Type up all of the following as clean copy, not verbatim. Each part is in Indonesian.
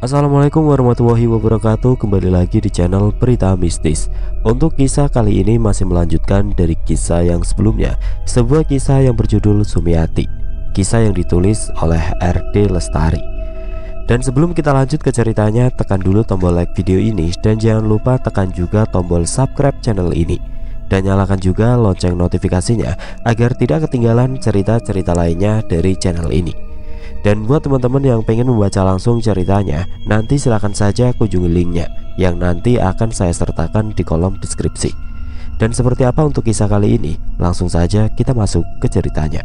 Assalamualaikum warahmatullahi wabarakatuh. Kembali lagi di channel Berita Mistis. Untuk kisah kali ini masih melanjutkan dari kisah yang sebelumnya, sebuah kisah yang berjudul Sumiati. Kisah yang ditulis oleh RD Lestari. Dan sebelum kita lanjut ke ceritanya, tekan dulu tombol like video ini dan jangan lupa tekan juga tombol subscribe channel ini dan nyalakan juga lonceng notifikasinya agar tidak ketinggalan cerita-cerita lainnya dari channel ini. Dan buat teman-teman yang pengen membaca langsung ceritanya, nanti silahkan saja kunjungi linknya yang nanti akan saya sertakan di kolom deskripsi. Dan seperti apa untuk kisah kali ini? Langsung saja kita masuk ke ceritanya.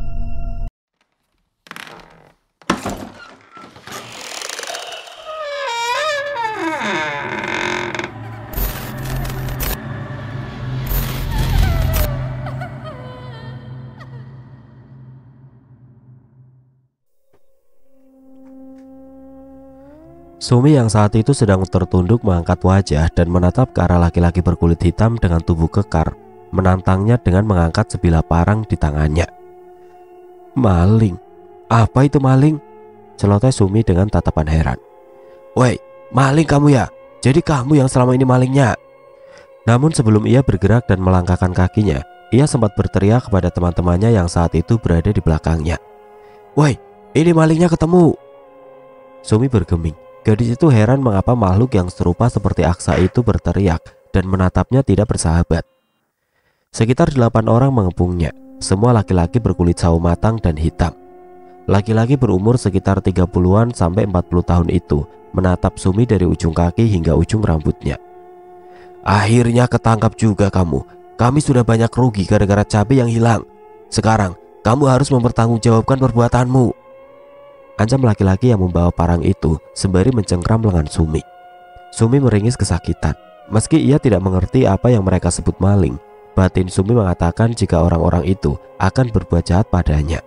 Sumi yang saat itu sedang tertunduk mengangkat wajah dan menatap ke arah laki-laki berkulit hitam dengan tubuh kekar, menantangnya dengan mengangkat sebilah parang di tangannya. Maling? Apa itu maling? Celoteh Sumi dengan tatapan heran. Woi, maling kamu ya? Jadi kamu yang selama ini malingnya? Namun sebelum ia bergerak dan melangkahkan kakinya, ia sempat berteriak kepada teman-temannya yang saat itu berada di belakangnya. Woi, ini malingnya ketemu! Sumi bergeming. Gadis itu heran mengapa makhluk yang serupa seperti Aksa itu berteriak dan menatapnya tidak bersahabat. Sekitar 8 orang mengepungnya, semua laki-laki berkulit sawo matang dan hitam. Laki-laki berumur sekitar 30-an sampai 40 tahun itu menatap Sumi dari ujung kaki hingga ujung rambutnya. Akhirnya ketangkap juga kamu. Kami sudah banyak rugi gara-gara cabai yang hilang. Sekarang kamu harus mempertanggungjawabkan perbuatanmu, ancam laki-laki yang membawa parang itu sembari mencengkram lengan Sumi. Sumi meringis kesakitan. Meski ia tidak mengerti apa yang mereka sebut maling, batin Sumi mengatakan jika orang-orang itu akan berbuat jahat padanya.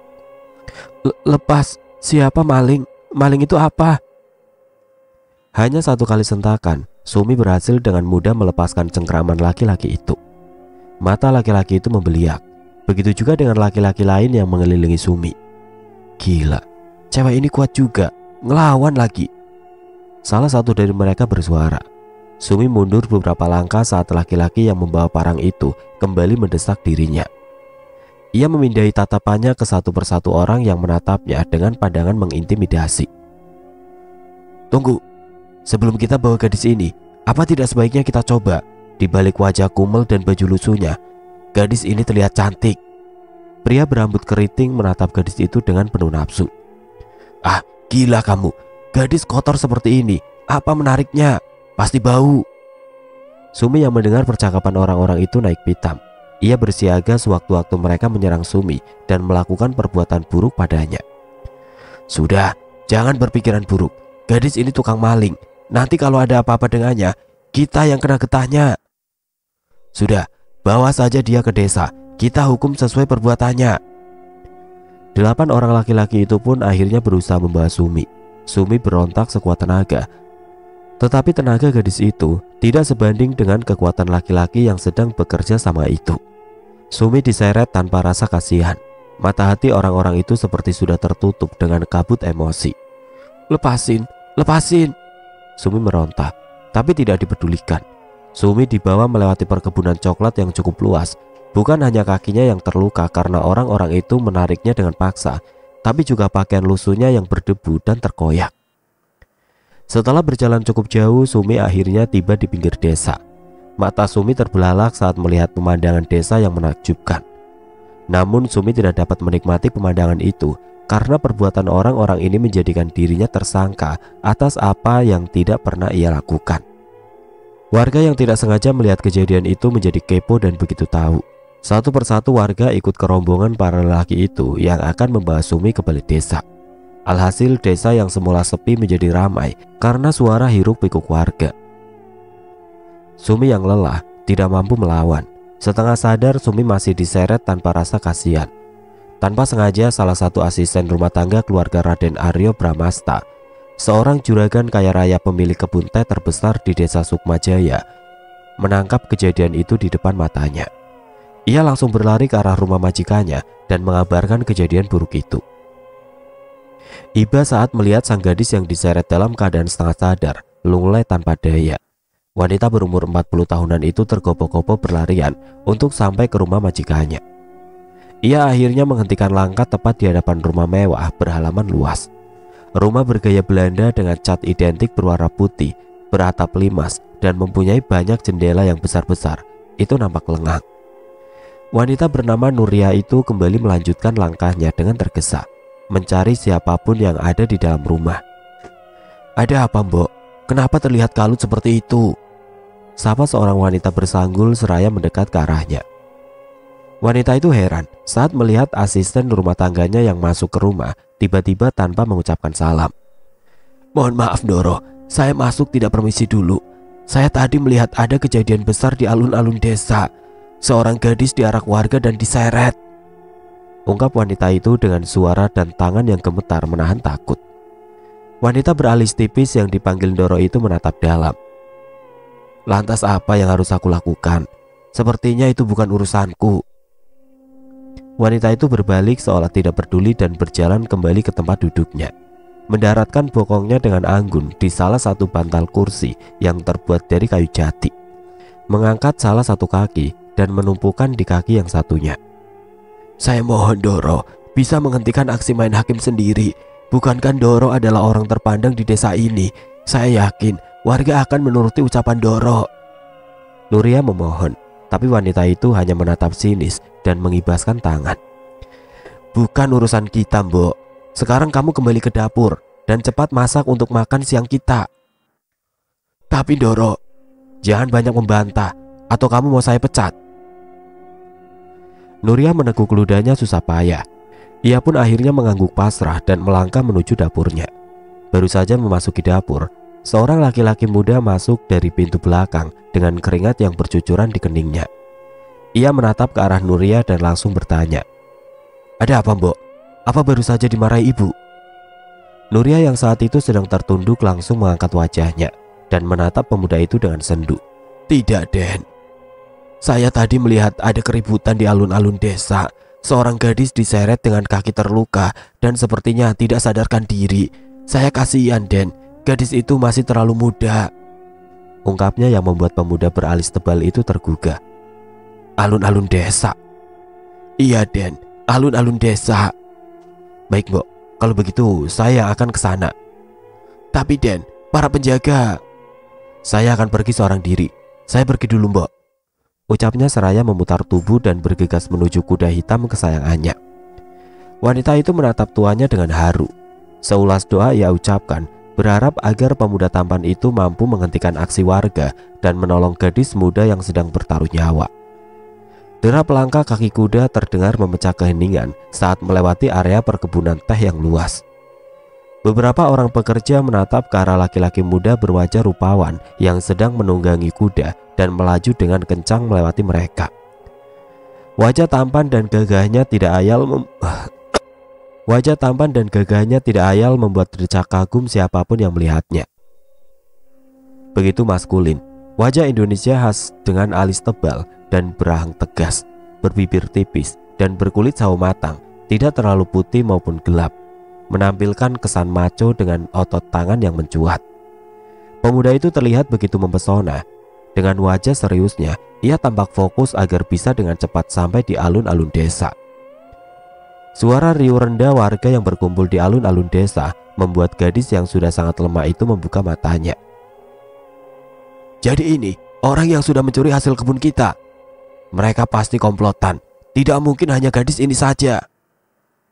Lepas, siapa maling? Maling itu apa? Hanya satu kali sentakan, Sumi berhasil dengan mudah melepaskan cengkraman laki-laki itu. Mata laki-laki itu membeliak. Begitu juga dengan laki-laki lain yang mengelilingi Sumi. Gila, cewek ini kuat juga, ngelawan lagi. Salah satu dari mereka bersuara. Sumi mundur beberapa langkah saat laki-laki yang membawa parang itu kembali mendesak dirinya. Ia memindai tatapannya ke satu persatu orang yang menatapnya dengan pandangan mengintimidasi. Tunggu, sebelum kita bawa gadis ini, apa tidak sebaiknya kita coba? Di balik wajah kumel dan baju lusuhnya, gadis ini terlihat cantik. Pria berambut keriting menatap gadis itu dengan penuh nafsu. Ah, gila kamu. Gadis kotor seperti ini, apa menariknya? Pasti bau. Sumi yang mendengar percakapan orang-orang itu naik pitam. Ia bersiaga sewaktu-waktu mereka menyerang Sumi dan melakukan perbuatan buruk padanya. Sudah, jangan berpikiran buruk. Gadis ini tukang maling. Nanti kalau ada apa-apa dengannya, kita yang kena getahnya. Sudah, bawa saja dia ke desa. Kita hukum sesuai perbuatannya. 8 orang laki-laki itu pun akhirnya berusaha membawa Sumi. Sumi berontak sekuat tenaga. Tetapi tenaga gadis itu tidak sebanding dengan kekuatan laki-laki yang sedang bekerja sama itu. Sumi diseret tanpa rasa kasihan. Mata hati orang-orang itu seperti sudah tertutup dengan kabut emosi. Lepasin, lepasin! Sumi meronta, tapi tidak dipedulikan. Sumi dibawa melewati perkebunan coklat yang cukup luas. Bukan hanya kakinya yang terluka karena orang-orang itu menariknya dengan paksa, tapi juga pakaian lusuhnya yang berdebu dan terkoyak. Setelah berjalan cukup jauh, Sumi akhirnya tiba di pinggir desa. Mata Sumi terbelalak saat melihat pemandangan desa yang menakjubkan. Namun Sumi tidak dapat menikmati pemandangan itu karena perbuatan orang-orang ini menjadikan dirinya tersangka atas apa yang tidak pernah ia lakukan. Warga yang tidak sengaja melihat kejadian itu menjadi kepo dan begitu tahu. Satu persatu warga ikut ke rombongan para lelaki itu yang akan membawa Sumi ke balik desa. Alhasil desa yang semula sepi menjadi ramai karena suara hiruk pikuk warga. Sumi yang lelah tidak mampu melawan. Setengah sadar Sumi masih diseret tanpa rasa kasihan. Tanpa sengaja salah satu asisten rumah tangga keluarga Raden Aryo Bramasta, seorang juragan kaya raya pemilik kebun teh terbesar di desa Sukmajaya, menangkap kejadian itu di depan matanya. Ia langsung berlari ke arah rumah majikannya dan mengabarkan kejadian buruk itu. Iba saat melihat sang gadis yang diseret dalam keadaan setengah sadar, lunglai tanpa daya. Wanita berumur 40 tahunan itu tergopoh-gopoh berlarian untuk sampai ke rumah majikannya. Ia akhirnya menghentikan langkah tepat di hadapan rumah mewah berhalaman luas. Rumah bergaya Belanda dengan cat identik berwarna putih, beratap limas, dan mempunyai banyak jendela yang besar-besar. Itu nampak lengang. Wanita bernama Nuria itu kembali melanjutkan langkahnya dengan tergesa, mencari siapapun yang ada di dalam rumah. "Ada apa, Mbok? Kenapa terlihat kalut seperti itu?" sapa seorang wanita bersanggul seraya mendekat ke arahnya. Wanita itu heran saat melihat asisten rumah tangganya yang masuk ke rumah tiba-tiba tanpa mengucapkan salam. "Mohon maaf, Doro, saya masuk tidak permisi dulu. Saya tadi melihat ada kejadian besar di alun-alun desa. Seorang gadis diarak warga dan diseret," ungkap wanita itu dengan suara dan tangan yang gemetar menahan takut. Wanita beralis tipis yang dipanggil Doro itu menatap dalam. "Lantas apa yang harus aku lakukan? Sepertinya itu bukan urusanku." Wanita itu berbalik seolah tidak peduli dan berjalan kembali ke tempat duduknya, mendaratkan bokongnya dengan anggun di salah satu bantal kursi yang terbuat dari kayu jati, mengangkat salah satu kaki dan menumpukan di kaki yang satunya. "Saya mohon Doro bisa menghentikan aksi main hakim sendiri. Bukankah Doro adalah orang terpandang di desa ini? Saya yakin warga akan menuruti ucapan Doro." Nuria memohon, tapi wanita itu hanya menatap sinis dan mengibaskan tangan. "Bukan urusan kita, Mbok. Sekarang kamu kembali ke dapur dan cepat masak untuk makan siang kita." "Tapi Doro..." "Jangan banyak membantah, atau kamu mau saya pecat." Nuria menekuk ludahnya susah payah. Ia pun akhirnya mengangguk pasrah dan melangkah menuju dapurnya. Baru saja memasuki dapur, seorang laki-laki muda masuk dari pintu belakang dengan keringat yang bercucuran di keningnya. Ia menatap ke arah Nuria dan langsung bertanya, "Ada apa, Mbok? Apa baru saja dimarahi ibu?" Nuria yang saat itu sedang tertunduk langsung mengangkat wajahnya dan menatap pemuda itu dengan sendu. "Tidak, Den. Saya tadi melihat ada keributan di alun-alun desa. Seorang gadis diseret dengan kaki terluka dan sepertinya tidak sadarkan diri. Saya kasihan, Den. Gadis itu masih terlalu muda," ungkapnya yang membuat pemuda beralis tebal itu tergugah. "Alun-alun desa?" "Iya, Den. Alun-alun desa." "Baik, Mbok. Kalau begitu saya akan ke sana." "Tapi Den, para penjaga..." "Saya akan pergi seorang diri. Saya pergi dulu, Mbok," ucapnya seraya memutar tubuh dan bergegas menuju kuda hitam kesayangannya. Wanita itu menatap tuannya dengan haru. Seulas doa ia ucapkan, berharap agar pemuda tampan itu mampu menghentikan aksi warga dan menolong gadis muda yang sedang bertaruh nyawa. Derap langkah kaki kuda terdengar memecah keheningan saat melewati area perkebunan teh yang luas. Beberapa orang pekerja menatap ke arah laki-laki muda berwajah rupawan yang sedang menunggangi kuda dan melaju dengan kencang melewati mereka. Wajah tampan dan gagahnya tidak ayal membuat decak kagum siapapun yang melihatnya. Begitu maskulin, wajah Indonesia khas dengan alis tebal dan berahang tegas, berbibir tipis dan berkulit sawo matang, tidak terlalu putih maupun gelap, menampilkan kesan maco dengan otot tangan yang mencuat. Pemuda itu terlihat begitu mempesona. Dengan wajah seriusnya, ia tampak fokus agar bisa dengan cepat sampai di alun-alun desa. Suara riuh rendah warga yang berkumpul di alun-alun desa membuat gadis yang sudah sangat lemah itu membuka matanya. "Jadi ini orang yang sudah mencuri hasil kebun kita. Mereka pasti komplotan. Tidak mungkin hanya gadis ini saja,"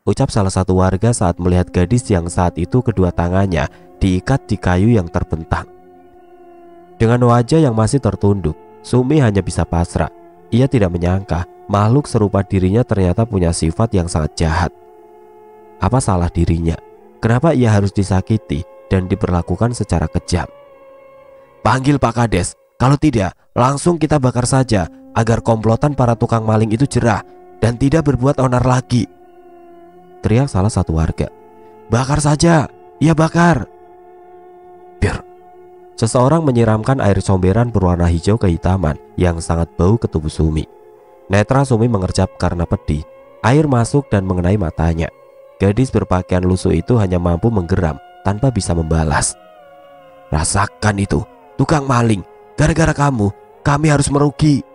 ucap salah satu warga saat melihat gadis yang saat itu kedua tangannya diikat di kayu yang terbentang. Dengan wajah yang masih tertunduk, Sumi hanya bisa pasrah. Ia tidak menyangka makhluk serupa dirinya ternyata punya sifat yang sangat jahat. Apa salah dirinya? Kenapa ia harus disakiti dan diperlakukan secara kejam? "Panggil Pak Kades. Kalau tidak, langsung kita bakar saja agar komplotan para tukang maling itu jerah dan tidak berbuat onar lagi," teriak salah satu warga. "Bakar saja, iya bakar." "Bir." Seseorang menyiramkan air comberan berwarna hijau kehitaman yang sangat bau ke tubuh Sumi. Netra Sumi mengerjap karena pedih. Air masuk dan mengenai matanya. Gadis berpakaian lusuh itu hanya mampu menggeram tanpa bisa membalas. "Rasakan itu, tukang maling. Gara-gara kamu, kami harus merugi."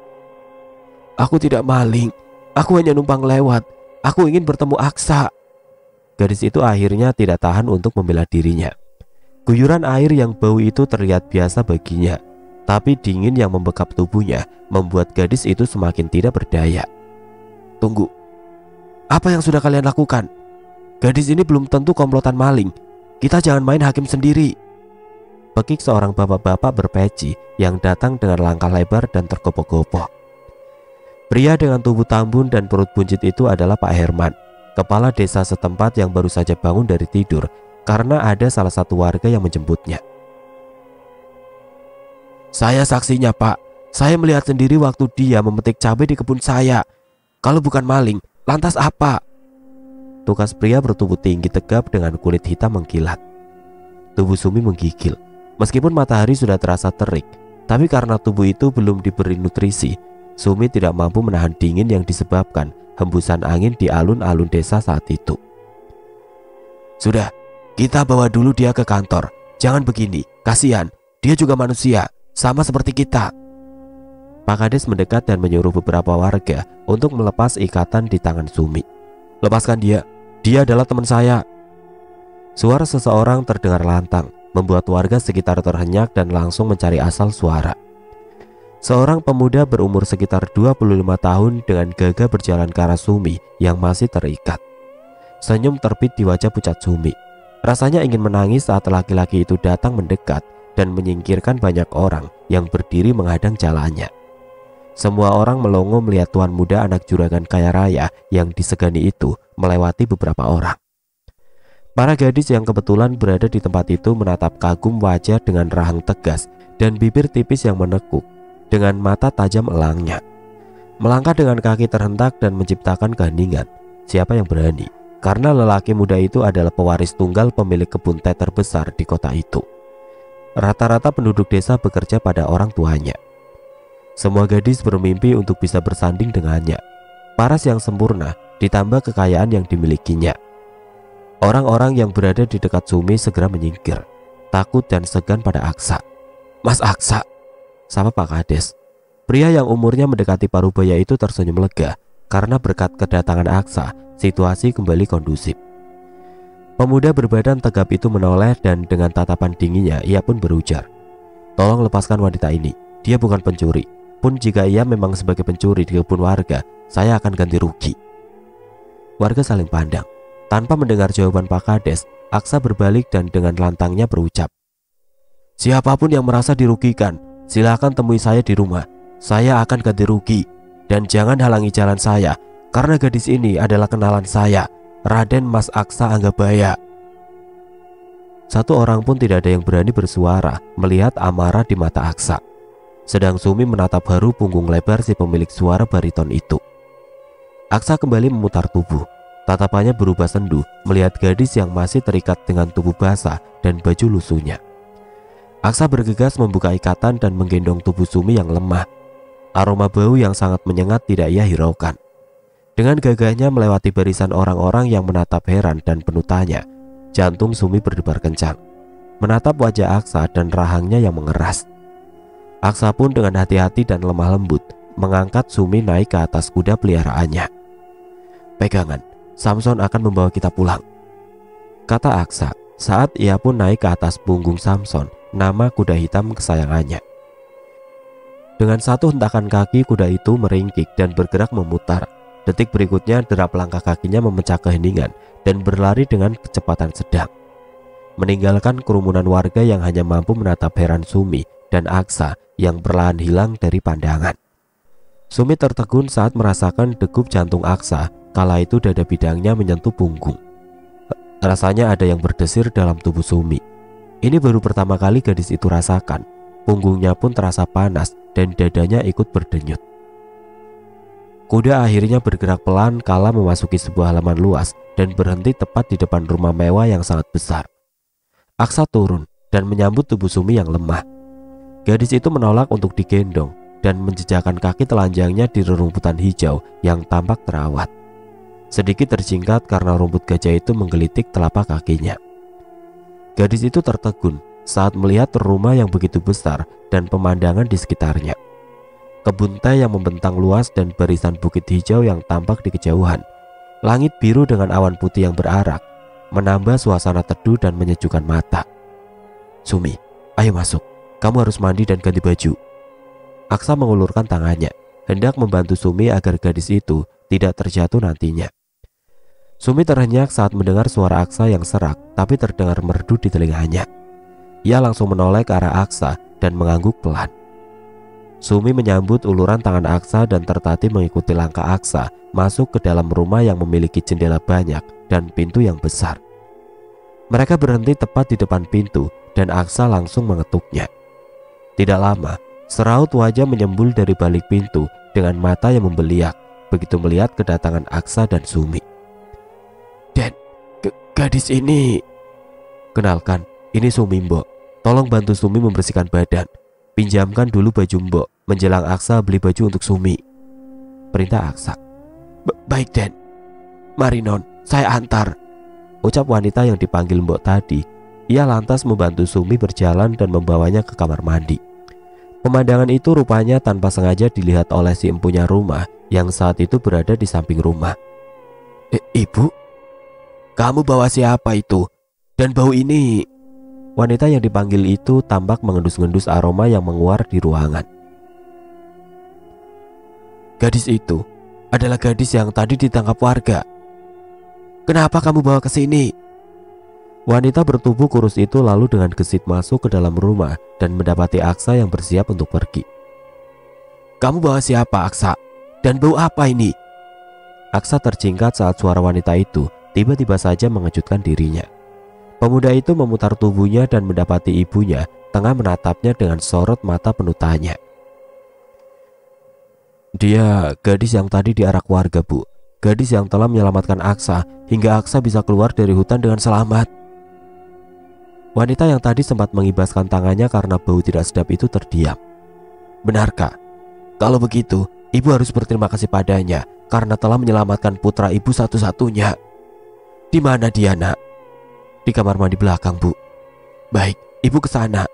"Aku tidak maling. Aku hanya numpang lewat. Aku ingin bertemu Aksa." Gadis itu akhirnya tidak tahan untuk membela dirinya. Guyuran air yang bau itu terlihat biasa baginya, tapi dingin yang membekap tubuhnya membuat gadis itu semakin tidak berdaya. "Tunggu, apa yang sudah kalian lakukan? Gadis ini belum tentu komplotan maling. Kita jangan main hakim sendiri." Pekik seorang bapak-bapak berpeci yang datang dengan langkah lebar dan tergopoh-gopoh. Pria dengan tubuh tambun dan perut buncit itu adalah Pak Herman, kepala desa setempat yang baru saja bangun dari tidur karena ada salah satu warga yang menjemputnya. "Saya saksinya, Pak. Saya melihat sendiri waktu dia memetik cabai di kebun saya. Kalau bukan maling, lantas apa?" Tukas pria bertubuh tinggi tegap dengan kulit hitam mengkilat. Tubuh Sumi menggigil. Meskipun matahari sudah terasa terik, tapi karena tubuh itu belum diberi nutrisi, Sumi tidak mampu menahan dingin yang disebabkan hembusan angin di alun-alun desa saat itu. "Sudah, kita bawa dulu dia ke kantor. Jangan begini, kasihan. Dia juga manusia, sama seperti kita." Pak Kades mendekat dan menyuruh beberapa warga untuk melepas ikatan di tangan Sumi. "Lepaskan dia. Dia adalah teman saya." Suara seseorang terdengar lantang, membuat warga sekitar terhenyak dan langsung mencari asal suara. Seorang pemuda berumur sekitar 25 tahun dengan gagah berjalan ke arah Sumi yang masih terikat. Senyum terbit di wajah pucat Sumi. Rasanya ingin menangis saat laki-laki itu datang mendekat dan menyingkirkan banyak orang yang berdiri menghadang jalannya. Semua orang melongo melihat tuan muda anak juragan kaya raya yang disegani itu melewati beberapa orang. Para gadis yang kebetulan berada di tempat itu menatap kagum wajah dengan rahang tegas dan bibir tipis yang menekuk dengan mata tajam elangnya. Melangkah dengan kaki terhentak dan menciptakan keheningan. Siapa yang berani? Karena lelaki muda itu adalah pewaris tunggal pemilik kebun teh terbesar di kota itu. Rata-rata penduduk desa bekerja pada orang tuanya. Semua gadis bermimpi untuk bisa bersanding dengannya. Paras yang sempurna ditambah kekayaan yang dimilikinya. Orang-orang yang berada di dekat Sumi segera menyingkir, takut dan segan pada Aksa. "Mas Aksa," sapa Pak Kades. Pria yang umurnya mendekati parubaya itu tersenyum lega karena berkat kedatangan Aksa, situasi kembali kondusif. Pemuda berbadan tegap itu menoleh dan dengan tatapan dinginnya ia pun berujar, "Tolong lepaskan wanita ini. Dia bukan pencuri. Pun jika ia memang sebagai pencuri di kebun warga, saya akan ganti rugi." Warga saling pandang. Tanpa mendengar jawaban Pak Kades, Aksa berbalik dan dengan lantangnya berucap, "Siapapun yang merasa dirugikan, silakan temui saya di rumah. Saya akan ganti rugi. Dan jangan halangi jalan saya, karena gadis ini adalah kenalan saya, Raden Mas Aksa Anggabaya." Satu orang pun tidak ada yang berani bersuara melihat amarah di mata Aksa. Sedang Sumi menatap haru punggung lebar si pemilik suara bariton itu. Aksa kembali memutar tubuh. Tatapannya berubah sendu melihat gadis yang masih terikat dengan tubuh basah dan baju lusuhnya. Aksa bergegas membuka ikatan dan menggendong tubuh Sumi yang lemah. Aroma bau yang sangat menyengat tidak ia hiraukan. Dengan gagahnya melewati barisan orang-orang yang menatap heran dan penuh tanya, jantung Sumi berdebar kencang, menatap wajah Aksa dan rahangnya yang mengeras. Aksa pun dengan hati-hati dan lemah lembut mengangkat Sumi naik ke atas kuda peliharaannya. "Pegangan, Samson akan membawa kita pulang," kata Aksa saat ia pun naik ke atas punggung Samson, nama kuda hitam kesayangannya. Dengan satu hentakan kaki kuda itu meringkik dan bergerak memutar. Detik berikutnya derap langkah kakinya memecah keheningan dan berlari dengan kecepatan sedang, meninggalkan kerumunan warga yang hanya mampu menatap heran Sumi dan Aksa yang perlahan hilang dari pandangan. Sumi tertegun saat merasakan degup jantung Aksa kala itu dada bidangnya menyentuh punggung. Rasanya ada yang berdesir dalam tubuh Sumi. Ini baru pertama kali gadis itu rasakan. Punggungnya pun terasa panas dan dadanya ikut berdenyut. Kuda akhirnya bergerak pelan kala memasuki sebuah halaman luas dan berhenti tepat di depan rumah mewah yang sangat besar. Aksa turun dan menyambut tubuh Sumi yang lemah. Gadis itu menolak untuk digendong dan menjejakkan kaki telanjangnya di rerumputan hijau yang tampak terawat. sedikit tersingkat karena rumput gajah itu menggelitik telapak kakinya. Gadis itu tertegun saat melihat rumah yang begitu besar dan pemandangan di sekitarnya. Kebun teh yang membentang luas dan barisan bukit hijau yang tampak di kejauhan. Langit biru dengan awan putih yang berarak menambah suasana teduh dan menyejukkan mata. "Sumi, ayo masuk. Kamu harus mandi dan ganti baju." Aksa mengulurkan tangannya, hendak membantu Sumi agar gadis itu tidak terjatuh nantinya. Sumi terhenyak saat mendengar suara Aksa yang serak tapi terdengar merdu di telinganya. Ia langsung menoleh ke arah Aksa dan mengangguk pelan. Sumi menyambut uluran tangan Aksa dan tertatih mengikuti langkah Aksa masuk ke dalam rumah yang memiliki jendela banyak dan pintu yang besar. Mereka berhenti tepat di depan pintu dan Aksa langsung mengetuknya. Tidak lama, seraut wajah menyembul dari balik pintu dengan mata yang membeliak begitu melihat kedatangan Aksa dan Sumi. "Dan, gadis ini..." "Kenalkan, ini Sumi, Mbok. Tolong bantu Sumi membersihkan badan. Pinjamkan dulu baju Mbok menjelang Aksa beli baju untuk Sumi," perintah Aksa. Baik, Den. Mari Non, saya antar," ucap wanita yang dipanggil Mbok tadi. Ia lantas membantu Sumi berjalan dan membawanya ke kamar mandi. Pemandangan itu rupanya tanpa sengaja dilihat oleh si empunya rumah yang saat itu berada di samping rumah. "Ibu, kamu bawa siapa itu? Dan bau ini..." Wanita yang dipanggil itu tampak mengendus-ngendus aroma yang menguar di ruangan. "Gadis itu adalah gadis yang tadi ditangkap warga. Kenapa kamu bawa ke sini?" Wanita bertubuh kurus itu lalu dengan gesit masuk ke dalam rumah dan mendapati Aksa yang bersiap untuk pergi. "Kamu bawa siapa, Aksa? Dan bau apa ini?" Aksa tercingkat saat suara wanita itu tiba-tiba saja mengejutkan dirinya. Pemuda itu memutar tubuhnya dan mendapati ibunya tengah menatapnya dengan sorot mata penuh tanya. "Dia gadis yang tadi diarak warga, Bu. Gadis yang telah menyelamatkan Aksa hingga Aksa bisa keluar dari hutan dengan selamat." Wanita yang tadi sempat mengibaskan tangannya karena bau tidak sedap itu terdiam. "Benarkah? Kalau begitu, Ibu harus berterima kasih padanya karena telah menyelamatkan putra Ibu satu-satunya." "Di mana dia, Nak?" "Di kamar mandi belakang, Bu." "Baik, Ibu ke sana."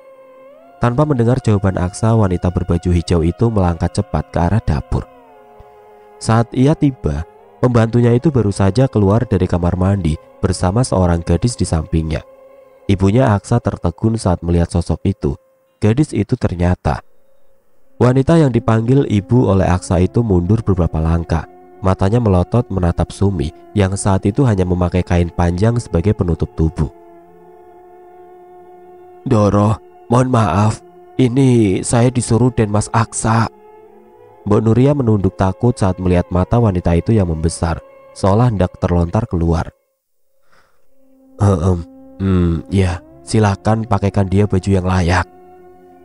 Tanpa mendengar jawaban Aksa, wanita berbaju hijau itu melangkah cepat ke arah dapur. Saat ia tiba, pembantunya itu baru saja keluar dari kamar mandi bersama seorang gadis di sampingnya. Ibunya Aksa tertegun saat melihat sosok itu. Gadis itu ternyata wanita yang dipanggil ibu oleh Aksa itu mundur beberapa langkah. Matanya melotot menatap Sumi yang saat itu hanya memakai kain panjang sebagai penutup tubuh. "Doro, mohon maaf. Ini saya disuruh Den Mas Aksa." Mbok Nuria menunduk takut saat melihat mata wanita itu yang membesar, seolah hendak terlontar keluar. Ya, silakan pakaikan dia baju yang layak,"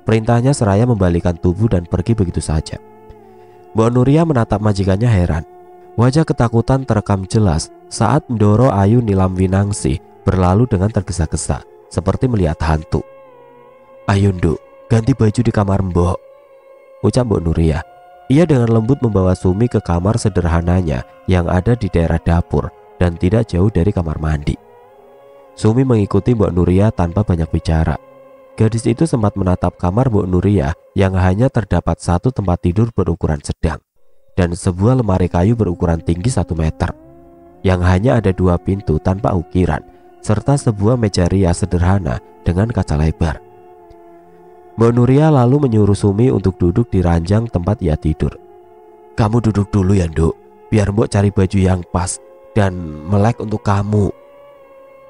perintahnya seraya membalikan tubuh dan pergi begitu saja. Mbok Nuria menatap majikannya heran. Wajah ketakutan terekam jelas saat Ndoro Ayu Nilam Winangsi berlalu dengan tergesa-gesa seperti melihat hantu. "Ayo Nduk, ganti baju di kamar Mbok," ucap Mbok Nuria. Ia dengan lembut membawa Sumi ke kamar sederhananya yang ada di daerah dapur dan tidak jauh dari kamar mandi. Sumi mengikuti Mbok Nuria tanpa banyak bicara. Gadis itu sempat menatap kamar Mbok Nuria yang hanya terdapat satu tempat tidur berukuran sedang dan sebuah lemari kayu berukuran tinggi 1 meter yang hanya ada 2 pintu tanpa ukiran serta sebuah meja rias sederhana dengan kaca lebar. Mbok Nuria lalu menyuruh Sumi untuk duduk di ranjang tempat ia tidur. "Kamu duduk dulu ya, Nduk, biar Mbok cari baju yang pas dan melek untuk kamu,"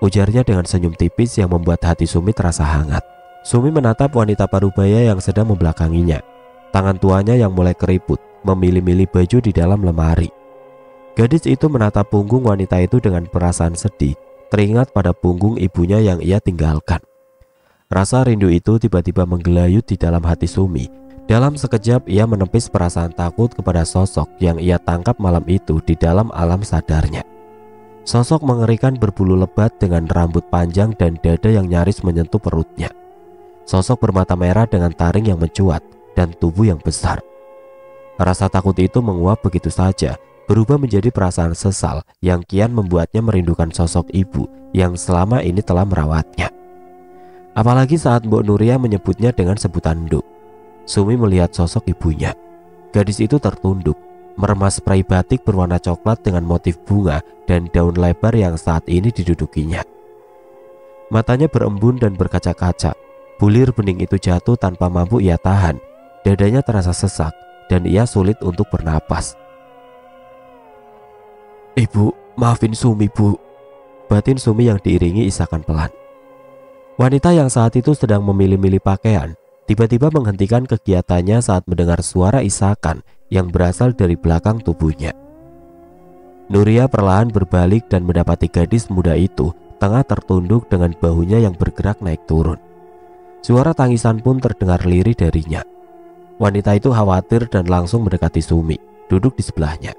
ujarnya dengan senyum tipis yang membuat hati Sumi terasa hangat. Sumi menatap wanita parubaya yang sedang membelakanginya. Tangan tuanya yang mulai keriput memilih-milih baju di dalam lemari. Gadis itu menatap punggung wanita itu dengan perasaan sedih, teringat pada punggung ibunya yang ia tinggalkan. Rasa rindu itu tiba-tiba menggelayut di dalam hati Sumi. Dalam sekejap ia menepis perasaan takut kepada sosok yang ia tangkap malam itu di dalam alam sadarnya. Sosok mengerikan berbulu lebat dengan rambut panjang dan dada yang nyaris menyentuh perutnya. Sosok bermata merah dengan taring yang mencuat dan tubuh yang besar. Rasa takut itu menguap begitu saja, berubah menjadi perasaan sesal yang kian membuatnya merindukan sosok ibu yang selama ini telah merawatnya. Apalagi saat Mbok Nuria menyebutnya dengan sebutan Nduk. Sumi melihat sosok ibunya. Gadis itu tertunduk, meremas spray batik berwarna coklat dengan motif bunga dan daun lebar yang saat ini didudukinya. Matanya berembun dan berkaca-kaca. Bulir bening itu jatuh tanpa mampu ia tahan. Dadanya terasa sesak dan ia sulit untuk bernapas. "Ibu, maafin Sumi, Bu." Batin Sumi yang diiringi isakan pelan. Wanita yang saat itu sedang memilih-milih pakaian tiba-tiba menghentikan kegiatannya saat mendengar suara isakan yang berasal dari belakang tubuhnya. Nuria perlahan berbalik dan mendapati gadis muda itu tengah tertunduk dengan bahunya yang bergerak naik turun. Suara tangisan pun terdengar lirih darinya. Wanita itu khawatir dan langsung mendekati Sumi, duduk di sebelahnya.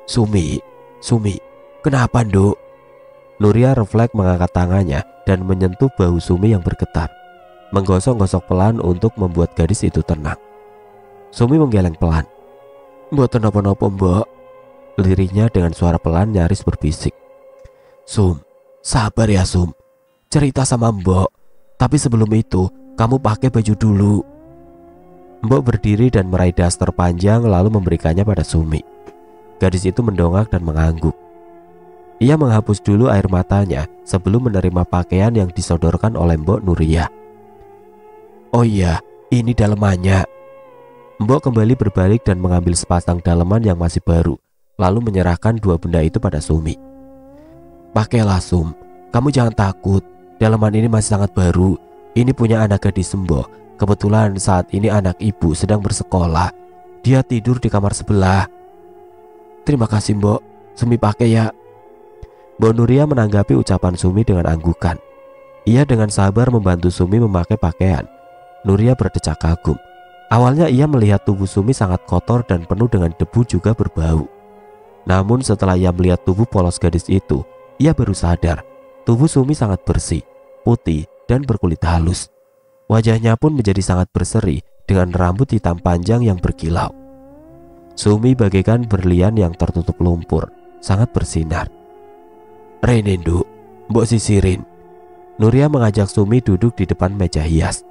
Sumi, kenapa, Nduk?" Nuria refleks mengangkat tangannya dan menyentuh bahu Sumi yang bergetar, menggosok-gosok pelan untuk membuat gadis itu tenang. Sumi menggeleng pelan. "Mboten napa-napa, Mbok," lirihnya dengan suara pelan nyaris berbisik. "Sum, sabar ya Sum, cerita sama Mbok, tapi sebelum itu kamu pakai baju dulu." Mbok berdiri dan meraih daster panjang lalu memberikannya pada Sumi. Gadis itu mendongak dan mengangguk. Ia menghapus dulu air matanya sebelum menerima pakaian yang disodorkan oleh Mbok Nuria. "Oh iya, ini dalemannya." Mbok kembali berbalik dan mengambil sepasang daleman yang masih baru, lalu menyerahkan dua benda itu pada Sumi. "Pakailah Sum, kamu jangan takut, daleman ini masih sangat baru. Ini punya anak gadis Mbok. Kebetulan saat ini anak ibu sedang bersekolah. Dia tidur di kamar sebelah." "Terima kasih Mbok, Sumi pakai ya." Mbok Nuria menanggapi ucapan Sumi dengan anggukan. Ia dengan sabar membantu Sumi memakai pakaian. Nuria berdecak kagum. Awalnya ia melihat tubuh Sumi sangat kotor dan penuh dengan debu juga berbau. Namun setelah ia melihat tubuh polos gadis itu, ia baru sadar tubuh Sumi sangat bersih, putih dan berkulit halus. Wajahnya pun menjadi sangat berseri dengan rambut hitam panjang yang berkilau. Sumi bagaikan berlian yang tertutup lumpur, sangat bersinar. "Rene, Nduk, Mbok sisirin." Nuria mengajak Sumi duduk di depan meja hias.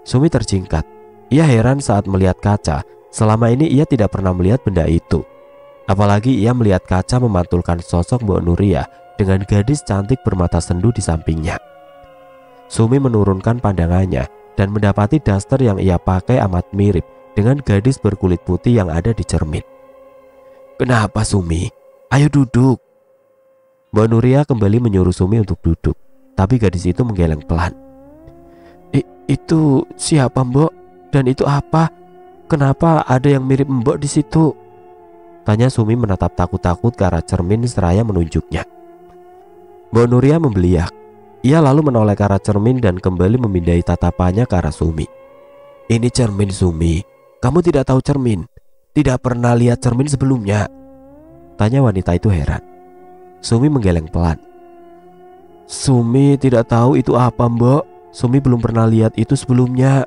Sumi terjingkat. Ia heran saat melihat kaca. Selama ini ia tidak pernah melihat benda itu. Apalagi ia melihat kaca memantulkan sosok Mbok Nuria dengan gadis cantik bermata sendu di sampingnya. Sumi menurunkan pandangannya dan mendapati daster yang ia pakai amat mirip dengan gadis berkulit putih yang ada di cermin. "Kenapa Sumi? Ayo duduk." Mbok Nuria kembali menyuruh Sumi untuk duduk, tapi gadis itu menggeleng pelan. "Itu siapa Mbok? Dan itu apa? Kenapa ada yang mirip Mbok di situ?" tanya Sumi menatap takut-takut ke arah cermin seraya menunjuknya. Mbok Nuria membeliak. Ia lalu menoleh ke arah cermin dan kembali memindai tatapannya ke arah Sumi. "Ini cermin Sumi. Kamu tidak tahu cermin? Tidak pernah lihat cermin sebelumnya?" tanya wanita itu heran. Sumi menggeleng pelan. "Sumi tidak tahu itu apa Mbok. Sumi belum pernah lihat itu sebelumnya."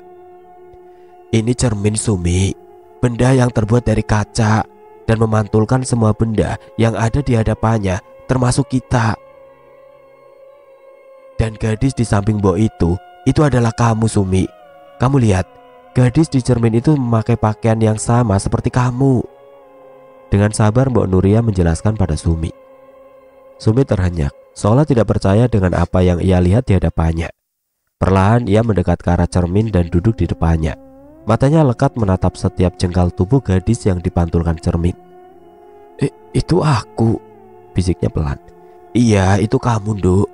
"Ini cermin Sumi, benda yang terbuat dari kaca dan memantulkan semua benda yang ada di hadapannya, termasuk kita. Dan gadis di samping Mbok itu adalah kamu Sumi. Kamu lihat, gadis di cermin itu memakai pakaian yang sama seperti kamu." Dengan sabar Mbok Nuria menjelaskan pada Sumi. Sumi terhenyak, seolah tidak percaya dengan apa yang ia lihat di hadapannya. Perlahan ia mendekat ke arah cermin dan duduk di depannya. Matanya lekat menatap setiap jengkal tubuh gadis yang dipantulkan cermin. Itu aku," bisiknya pelan. "Iya, itu kamu Nduk.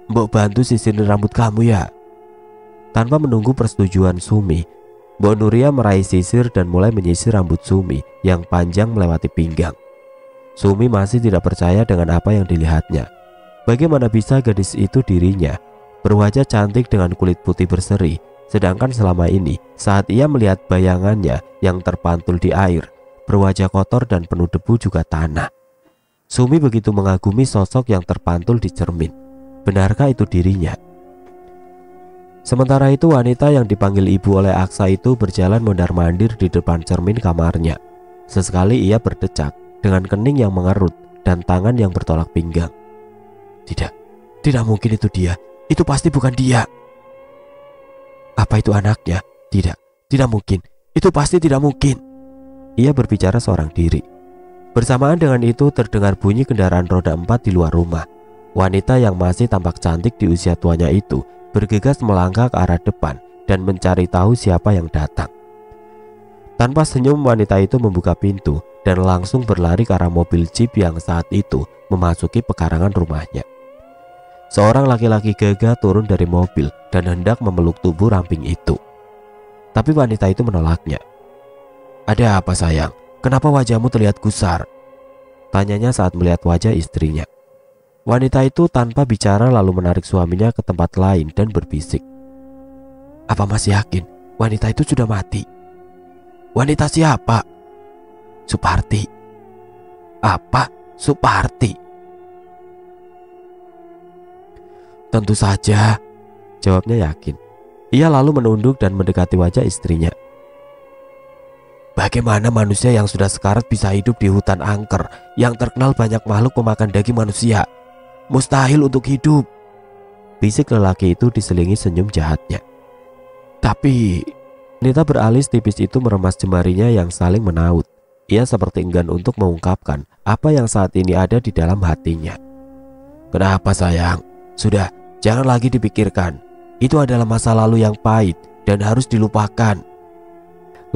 Mbok bantu sisirin rambut kamu ya." Tanpa menunggu persetujuan Sumi, Mbok Nuria meraih sisir dan mulai menyisir rambut Sumi yang panjang melewati pinggang. Sumi masih tidak percaya dengan apa yang dilihatnya. Bagaimana bisa gadis itu dirinya, berwajah cantik dengan kulit putih berseri, sedangkan selama ini saat ia melihat bayangannya yang terpantul di air, berwajah kotor dan penuh debu juga tanah. Sumi begitu mengagumi sosok yang terpantul di cermin. Benarkah itu dirinya? Sementara itu wanita yang dipanggil ibu oleh Aksa itu berjalan mondar-mandir di depan cermin kamarnya. Sesekali ia berdecak dengan kening yang mengerut dan tangan yang bertolak pinggang. Tidak, tidak mungkin itu dia. Itu pasti bukan dia. Apa itu anaknya? Tidak, tidak mungkin. Itu pasti tidak mungkin. Ia berbicara seorang diri. Bersamaan dengan itu terdengar bunyi kendaraan roda 4 di luar rumah. Wanita yang masih tampak cantik di usia tuanya itu bergegas melangkah ke arah depan dan mencari tahu siapa yang datang. Tanpa senyum, wanita itu membuka pintu dan langsung berlari ke arah mobil jeep yang saat itu memasuki pekarangan rumahnya. Seorang laki-laki gagah turun dari mobil dan hendak memeluk tubuh ramping itu. Tapi wanita itu menolaknya. Ada apa sayang? Kenapa wajahmu terlihat gusar? Tanyanya saat melihat wajah istrinya. Wanita itu tanpa bicara lalu menarik suaminya ke tempat lain dan berbisik. Apa masih yakin wanita itu sudah mati? Wanita siapa? Suparti. Apa? Suparti? Tentu saja, jawabnya yakin. Ia lalu menunduk dan mendekati wajah istrinya. Bagaimana manusia yang sudah sekarat bisa hidup di hutan angker yang terkenal banyak makhluk pemakan daging manusia? Mustahil untuk hidup, bisik lelaki itu diselingi senyum jahatnya. Tapi wanita beralis tipis itu meremas jemarinya yang saling menaut. Ia seperti enggan untuk mengungkapkan apa yang saat ini ada di dalam hatinya. Kenapa sayang? Sudah, jangan lagi dipikirkan. Itu adalah masa lalu yang pahit dan harus dilupakan.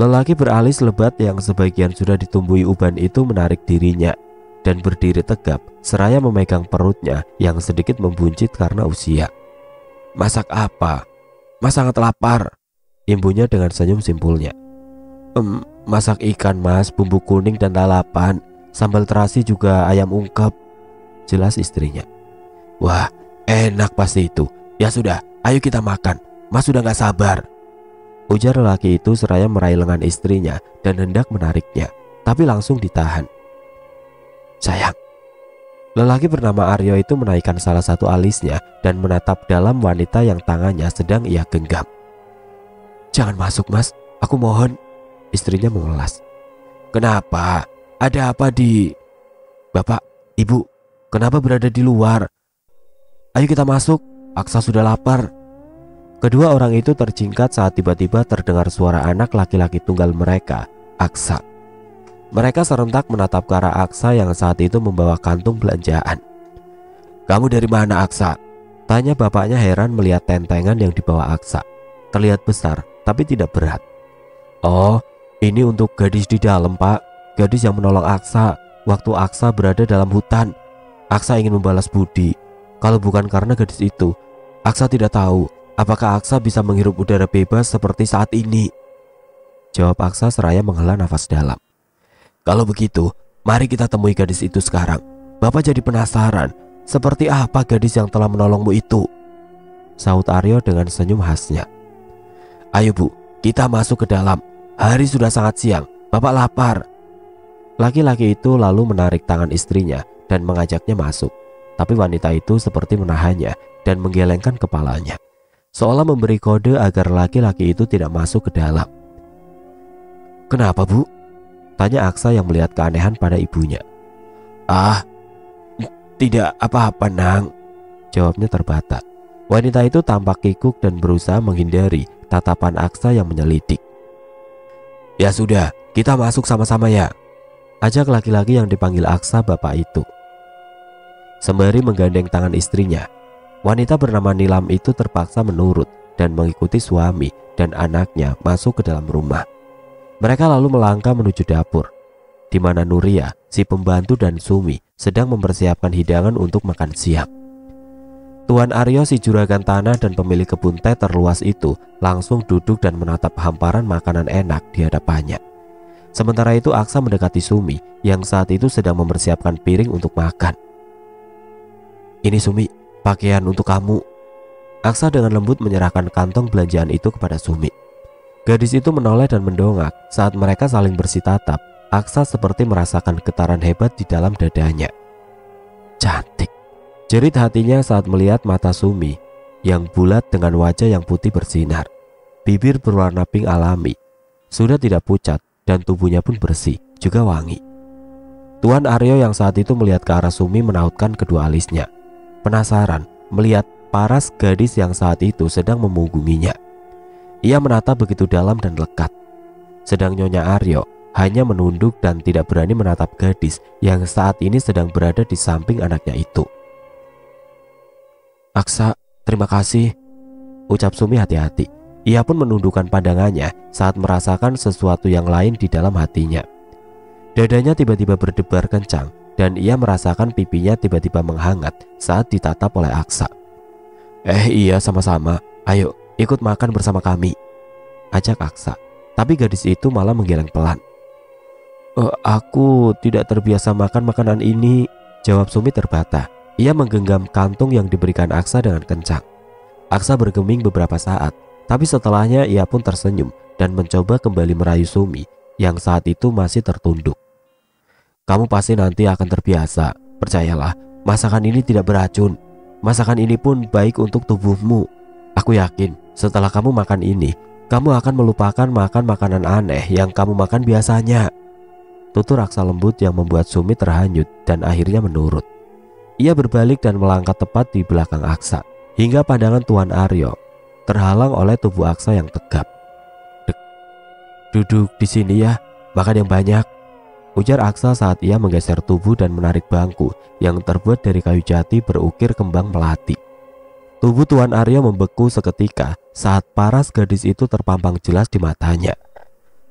Lelaki beralis lebat yang sebagian sudah ditumbuhi uban itu menarik dirinya dan berdiri tegap seraya memegang perutnya yang sedikit membuncit karena usia. Masak apa? Mas sangat lapar, imbunya dengan senyum simpulnya. Masak ikan mas, bumbu kuning dan lalapan, sambal terasi juga ayam ungkep, jelas istrinya. Wah, enak pasti itu. Ya sudah, ayo kita makan. Mas sudah gak sabar, ujar lelaki itu seraya meraih lengan istrinya dan hendak menariknya, tapi langsung ditahan. Sayang. Lelaki bernama Aryo itu menaikkan salah satu alisnya dan menatap dalam wanita yang tangannya sedang ia genggam. Jangan masuk mas, aku mohon, istrinya mengelas. Kenapa? Ada apa di... Bapak, ibu, kenapa berada di luar? Ayo kita masuk, Aksa sudah lapar. Kedua orang itu terjingkat saat tiba-tiba terdengar suara anak laki-laki tunggal mereka, Aksa. Mereka serentak menatap ke arah Aksa yang saat itu membawa kantung belanjaan. Kamu dari mana Aksa? Tanya bapaknya heran melihat tentengan yang dibawa Aksa. Terlihat besar tapi tidak berat. Oh, ini untuk gadis di dalam pak. Gadis yang menolong Aksa waktu Aksa berada dalam hutan. Aksa ingin membalas budi. Kalau bukan karena gadis itu, Aksa tidak tahu apakah Aksa bisa menghirup udara bebas seperti saat ini, jawab Aksa seraya menghela nafas dalam. Kalau begitu, mari kita temui gadis itu sekarang. Bapak jadi penasaran, seperti apa gadis yang telah menolongmu itu, sahut Aryo dengan senyum khasnya. Ayo bu, kita masuk ke dalam. Hari sudah sangat siang, Bapak lapar. Laki-laki itu lalu menarik tangan istrinya dan mengajaknya masuk. Tapi wanita itu seperti menahannya dan menggelengkan kepalanya, seolah memberi kode agar laki-laki itu tidak masuk ke dalam. Kenapa bu? Tanya Aksa yang melihat keanehan pada ibunya. Ah, tidak apa-apa nang, jawabnya terbata. Wanita itu tampak kikuk dan berusaha menghindari tatapan Aksa yang menyelidik. Ya sudah, kita masuk sama-sama ya, ajak laki-laki yang dipanggil Aksa bapak itu. Sembari menggandeng tangan istrinya, wanita bernama Nilam itu terpaksa menurut dan mengikuti suami dan anaknya masuk ke dalam rumah. Mereka lalu melangkah menuju dapur, di mana Nuria, si pembantu dan Sumi sedang mempersiapkan hidangan untuk makan siang. Tuan Aryo, si juragan tanah dan pemilik kebun teh terluas itu langsung duduk dan menatap hamparan makanan enak di hadapannya. Sementara itu Aksa mendekati Sumi yang saat itu sedang mempersiapkan piring untuk makan. Ini Sumi, pakaian untuk kamu. Aksa dengan lembut menyerahkan kantong belanjaan itu kepada Sumi. Gadis itu menoleh dan mendongak. Saat mereka saling bersitatap, Aksa seperti merasakan getaran hebat di dalam dadanya. Cantik, jerit hatinya saat melihat mata Sumi yang bulat dengan wajah yang putih bersinar. Bibir berwarna pink alami, sudah tidak pucat dan tubuhnya pun bersih, juga wangi. Tuan Aryo yang saat itu melihat ke arah Sumi menautkan kedua alisnya. Penasaran melihat paras gadis yang saat itu sedang memunggunginya. Ia menatap begitu dalam dan lekat. Sedang Nyonya Aryo hanya menunduk dan tidak berani menatap gadis yang saat ini sedang berada di samping anaknya itu. "Aksa, terima kasih," ucap Sumi hati-hati. Ia pun menundukkan pandangannya saat merasakan sesuatu yang lain di dalam hatinya. Dadanya tiba-tiba berdebar kencang dan ia merasakan pipinya tiba-tiba menghangat saat ditatap oleh Aksa. Iya, sama-sama. Ayo, ikut makan bersama kami," ajak Aksa. Tapi gadis itu malah menggeleng pelan. Aku tidak terbiasa makan makanan ini," jawab Sumi terbata. Ia menggenggam kantung yang diberikan Aksa dengan kencang. Aksa bergeming beberapa saat, tapi setelahnya ia pun tersenyum dan mencoba kembali merayu Sumi yang saat itu masih tertunduk. "Kamu pasti nanti akan terbiasa. Percayalah, masakan ini tidak beracun. Masakan ini pun baik untuk tubuhmu. Aku yakin setelah kamu makan ini, kamu akan melupakan makan makanan aneh yang kamu makan biasanya," tutur Aksa lembut yang membuat Sumi terhanyut dan akhirnya menurut. Ia berbalik dan melangkah tepat di belakang Aksa, hingga pandangan Tuan Aryo terhalang oleh tubuh Aksa yang tegap. "Duduk di sini ya, makan yang banyak," ujar Aksa saat ia menggeser tubuh dan menarik bangku yang terbuat dari kayu jati berukir kembang melati. Tubuh Tuan Aryo membeku seketika saat paras gadis itu terpampang jelas di matanya.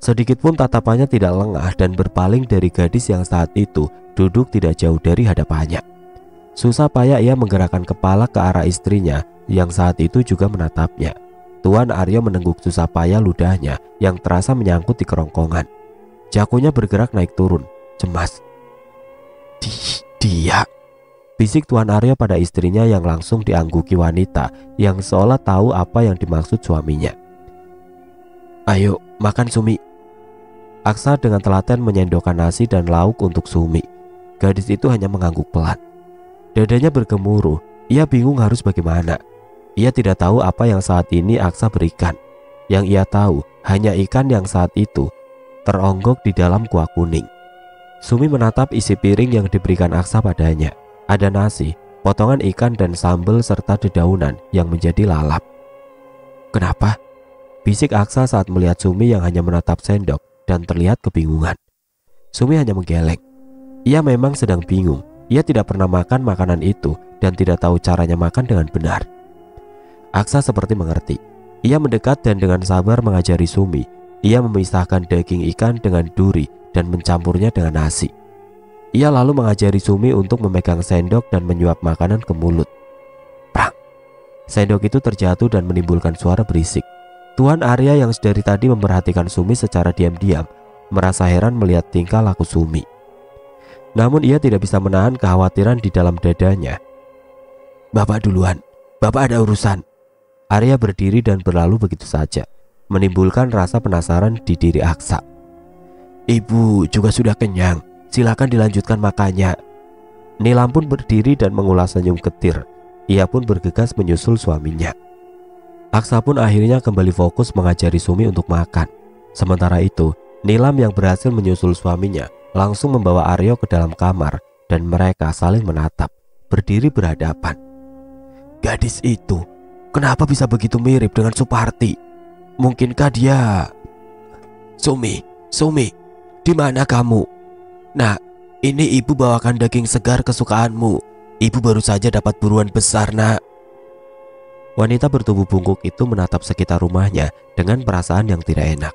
Sedikit pun tatapannya tidak lengah dan berpaling dari gadis yang saat itu duduk tidak jauh dari hadapannya. Susah payah ia menggerakkan kepala ke arah istrinya yang saat itu juga menatapnya. Tuan Aryo menengguk susah payah ludahnya yang terasa menyangkut di kerongkongan. Jakunya bergerak naik turun, cemas. Dia, bisik Tuan Aryo pada istrinya yang langsung diangguki wanita yang seolah tahu apa yang dimaksud suaminya. "Ayo, makan Sumi." Aksa dengan telaten menyendokkan nasi dan lauk untuk Sumi. Gadis itu hanya mengangguk pelan. Dadanya bergemuruh, ia bingung harus bagaimana. Ia tidak tahu apa yang saat ini Aksa berikan. Yang ia tahu hanya ikan yang saat itu teronggok di dalam kuah kuning. Sumi menatap isi piring yang diberikan Aksa padanya. Ada nasi, potongan ikan dan sambal serta dedaunan yang menjadi lalap. "Kenapa?" bisik Aksa saat melihat Sumi yang hanya menatap sendok dan terlihat kebingungan. Sumi hanya menggeleng. Ia memang sedang bingung. Ia tidak pernah makan makanan itu dan tidak tahu caranya makan dengan benar. Aksa seperti mengerti. Ia mendekat dan dengan sabar mengajari Sumi. Ia memisahkan daging ikan dengan duri dan mencampurnya dengan nasi. Ia lalu mengajari Sumi untuk memegang sendok dan menyuap makanan ke mulut. Prang! Sendok itu terjatuh dan menimbulkan suara berisik. Tuan Arya yang dari tadi memperhatikan Sumi secara diam-diam merasa heran melihat tingkah laku Sumi. Namun ia tidak bisa menahan kekhawatiran di dalam dadanya. "Bapak duluan, Bapak ada urusan." Arya berdiri dan berlalu begitu saja, menimbulkan rasa penasaran di diri Aksa. "Ibu juga sudah kenyang, silakan dilanjutkan makannya." Nilam pun berdiri dan mengulas senyum getir. Ia pun bergegas menyusul suaminya. Aksa pun akhirnya kembali fokus mengajari Sumi untuk makan. Sementara itu, Nilam yang berhasil menyusul suaminya langsung membawa Aryo ke dalam kamar dan mereka saling menatap, berdiri berhadapan. "Gadis itu kenapa bisa begitu mirip dengan Suparti? Mungkinkah dia..." Sumi, di mana kamu?" "Nah, ini ibu bawakan daging segar kesukaanmu. Ibu baru saja dapat buruan besar, nak." Wanita bertubuh bungkuk itu menatap sekitar rumahnya dengan perasaan yang tidak enak.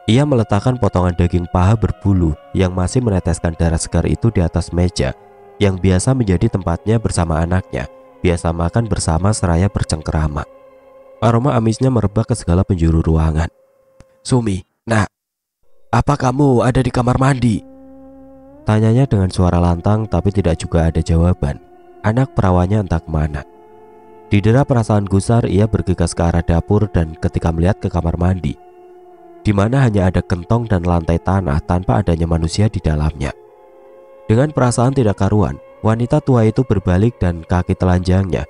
Ia meletakkan potongan daging paha berbulu yang masih meneteskan darah segar itu di atas meja yang biasa menjadi tempatnya bersama anaknya, biasa makan bersama seraya bercengkerama. Aroma amisnya merebak ke segala penjuru ruangan. "Sumi, nak, apa kamu ada di kamar mandi?" tanyanya dengan suara lantang, tapi tidak juga ada jawaban. Anak perawannya entah kemana. Didera perasaan gusar, ia bergegas ke arah dapur dan ketika melihat ke kamar mandi, di mana hanya ada gentong dan lantai tanah tanpa adanya manusia di dalamnya. Dengan perasaan tidak karuan, wanita tua itu berbalik dan kaki telanjangnya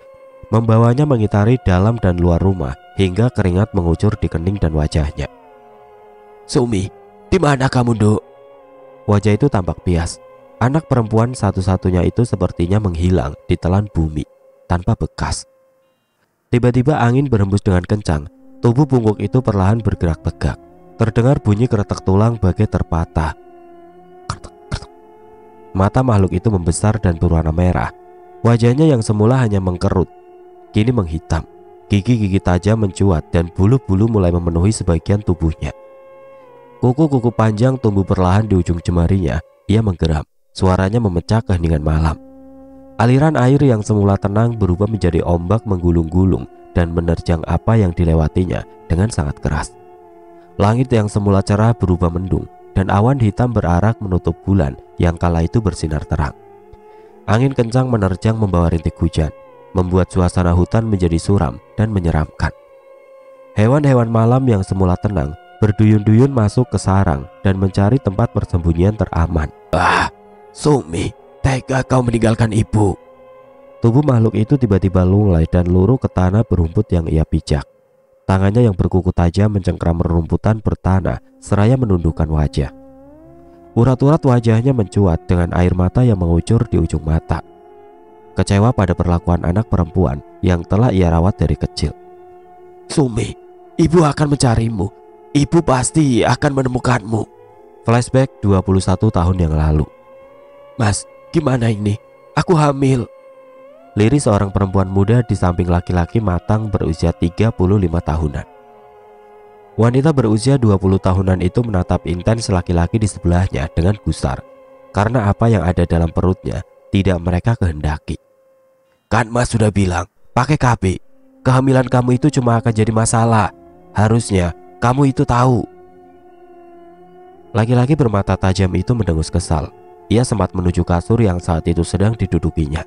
membawanya mengitari dalam dan luar rumah hingga keringat mengucur di kening dan wajahnya. "Sumi, Di mana kamu, Duk? Wajah itu tampak bias. Anak perempuan satu-satunya itu sepertinya menghilang di telan bumi tanpa bekas. Tiba-tiba angin berhembus dengan kencang. Tubuh bungkuk itu perlahan bergerak tegak. Terdengar bunyi keretak tulang bagai terpatah. Mata makhluk itu membesar dan berwarna merah. Wajahnya yang semula hanya mengkerut kini menghitam. Gigi-gigi tajam mencuat dan bulu-bulu mulai memenuhi sebagian tubuhnya. Kuku-kuku panjang tumbuh perlahan di ujung jemarinya. Ia menggeram. Suaranya memecah keheningan malam. Aliran air yang semula tenang berubah menjadi ombak menggulung-gulung dan menerjang apa yang dilewatinya dengan sangat keras. Langit yang semula cerah berubah mendung dan awan hitam berarak menutup bulan yang kala itu bersinar terang. Angin kencang menerjang membawa rintik hujan, membuat suasana hutan menjadi suram dan menyeramkan. Hewan-hewan malam yang semula tenang berduyun-duyun masuk ke sarang dan mencari tempat persembunyian teraman. Sumi, tega kau meninggalkan ibu. Tubuh makhluk itu tiba-tiba lunglai dan luruh ke tanah berumput yang ia pijak. Tangannya yang berkuku tajam mencengkram rerumputan bertanah seraya menundukkan wajah. Urat-urat wajahnya mencuat dengan air mata yang mengucur di ujung mata. Kecewa pada perlakuan anak perempuan yang telah ia rawat dari kecil. Sumi, ibu akan mencarimu. Ibu pasti akan menemukanmu. Flashback 21 tahun yang lalu. Mas, gimana ini? Aku hamil. Liris seorang perempuan muda di samping laki-laki matang berusia 35 tahunan. Wanita berusia 20 tahunan itu menatap intens laki-laki di sebelahnya dengan gusar karena apa yang ada dalam perutnya tidak mereka kehendaki. Kan Mas sudah bilang, pakai KB. Kehamilan kamu itu cuma akan jadi masalah. Harusnya kamu itu tahu. Laki-laki bermata tajam itu mendengus kesal. Ia sempat menuju kasur yang saat itu sedang didudukinya.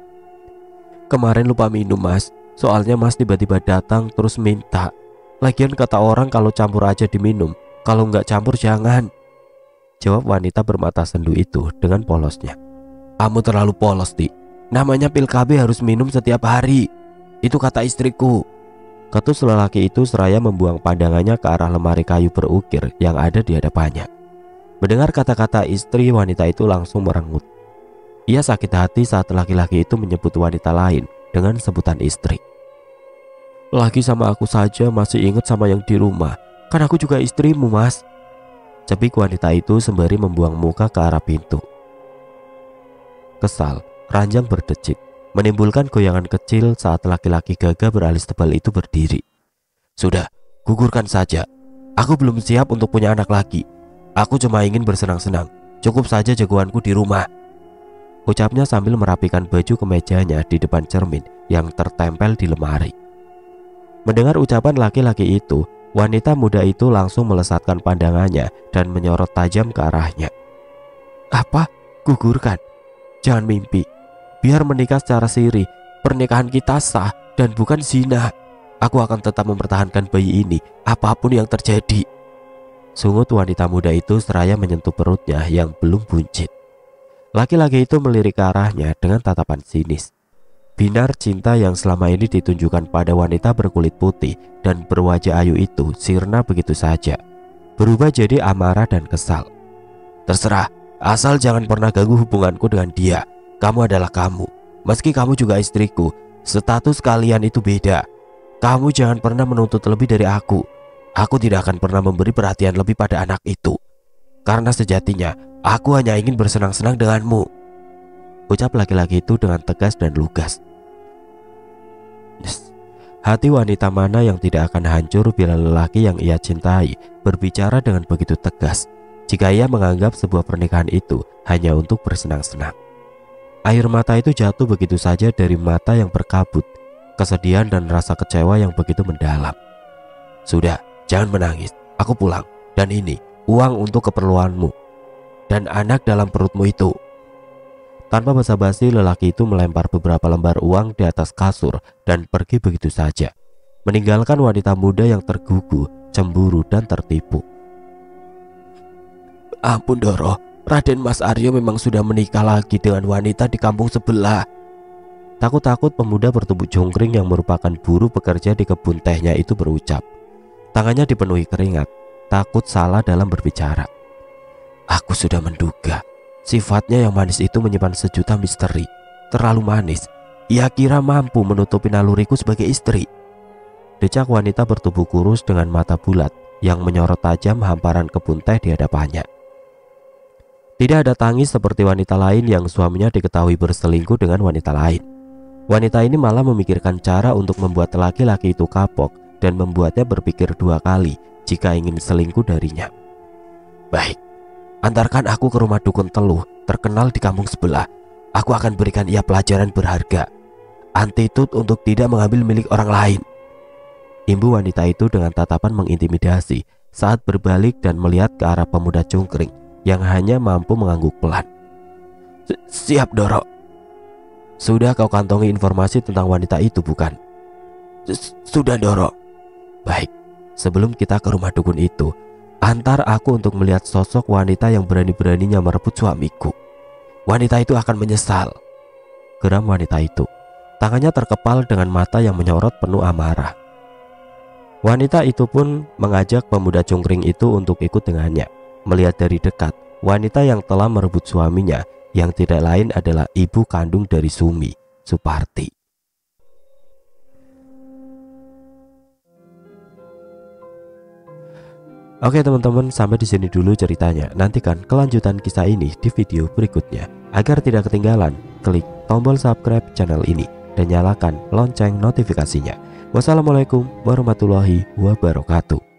Kemarin lupa minum Mas, soalnya Mas tiba-tiba datang terus minta. Lagian kata orang kalau campur aja diminum, kalau nggak campur jangan. Jawab wanita bermata sendu itu dengan polosnya. Kamu terlalu polos, Di. Namanya pil KB harus minum setiap hari. Itu kata istriku. Ketus lelaki itu seraya membuang pandangannya ke arah lemari kayu berukir yang ada di hadapannya. Mendengar kata-kata istri, wanita itu langsung merengut. Ia sakit hati saat laki-laki itu menyebut wanita lain dengan sebutan istri. Lagi sama aku saja masih ingat sama yang di rumah. Kan aku juga istrimu, Mas. Cepik wanita itu sembari membuang muka ke arah pintu. Kesal, ranjang berdecit, menimbulkan goyangan kecil saat laki-laki gagah beralis tebal itu berdiri. Sudah, gugurkan saja. Aku belum siap untuk punya anak lagi. Aku cuma ingin bersenang-senang. Cukup saja jagoanku di rumah. Ucapnya sambil merapikan baju kemejanya di depan cermin yang tertempel di lemari. Mendengar ucapan laki-laki itu, wanita muda itu langsung melesatkan pandangannya dan menyorot tajam ke arahnya. Apa? Gugurkan? Jangan mimpi. Biar menikah secara siri. Pernikahan kita sah dan bukan zina. Aku akan tetap mempertahankan bayi ini apapun yang terjadi. Sungut wanita muda itu seraya menyentuh perutnya yang belum buncit. Laki-laki itu melirik ke arahnya dengan tatapan sinis. Binar cinta yang selama ini ditunjukkan pada wanita berkulit putih dan berwajah ayu itu sirna begitu saja, berubah jadi amarah dan kesal. Terserah, asal jangan pernah ganggu hubunganku dengan dia. Kamu adalah kamu. Meski kamu juga istriku, status kalian itu beda. Kamu jangan pernah menuntut lebih dari aku. Aku tidak akan pernah memberi perhatian lebih pada anak itu. Karena sejatinya, aku hanya ingin bersenang-senang denganmu. Ucap laki-laki itu dengan tegas dan lugas. Hati wanita mana yang tidak akan hancur bila lelaki yang ia cintai berbicara dengan begitu tegas jika ia menganggap sebuah pernikahan itu hanya untuk bersenang-senang. Air mata itu jatuh begitu saja dari mata yang berkabut, kesedihan dan rasa kecewa yang begitu mendalam. Sudah, jangan menangis, aku pulang. Dan ini, uang untuk keperluanmu. Dan anak dalam perutmu itu. Tanpa basa-basi, lelaki itu melempar beberapa lembar uang di atas kasur dan pergi begitu saja, meninggalkan wanita muda yang tergugu, cemburu dan tertipu. Ampun Doro, Raden Mas Aryo memang sudah menikah lagi dengan wanita di kampung sebelah. Takut-takut pemuda bertubuh jongkring yang merupakan buruh pekerja di kebun tehnya itu berucap. Tangannya dipenuhi keringat, takut salah dalam berbicara. Aku sudah menduga. Sifatnya yang manis itu menyimpan sejuta misteri. Terlalu manis. Ia kira mampu menutupi naluriku sebagai istri. Decak wanita bertubuh kurus dengan mata bulat yang menyorot tajam hamparan kebun teh di hadapannya. Tidak ada tangis seperti wanita lain yang suaminya diketahui berselingkuh dengan wanita lain. Wanita ini malah memikirkan cara untuk membuat laki-laki itu kapok dan membuatnya berpikir dua kali jika ingin selingkuh darinya. Baik, antarkan aku ke rumah dukun Teluh terkenal di kampung sebelah. Aku akan berikan ia pelajaran berharga. Antitut untuk tidak mengambil milik orang lain. Imbu wanita itu dengan tatapan mengintimidasi saat berbalik dan melihat ke arah pemuda cungkring yang hanya mampu mengangguk pelan. Siap, Doro. Sudah kau kantongi informasi tentang wanita itu, bukan? Sudah, Doro. Baik, sebelum kita ke rumah dukun itu, antar aku untuk melihat sosok wanita yang berani-beraninya merebut suamiku. Wanita itu akan menyesal. Geram wanita itu. Tangannya terkepal dengan mata yang menyorot penuh amarah. Wanita itu pun mengajak pemuda cungkring itu untuk ikut dengannya. Melihat dari dekat, wanita yang telah merebut suaminya yang tidak lain adalah ibu kandung dari Sumi, Suparti. Oke teman-teman, sampai di sini dulu ceritanya. Nantikan kelanjutan kisah ini di video berikutnya. Agar tidak ketinggalan, klik tombol subscribe channel ini dan nyalakan lonceng notifikasinya. Wassalamualaikum warahmatullahi wabarakatuh.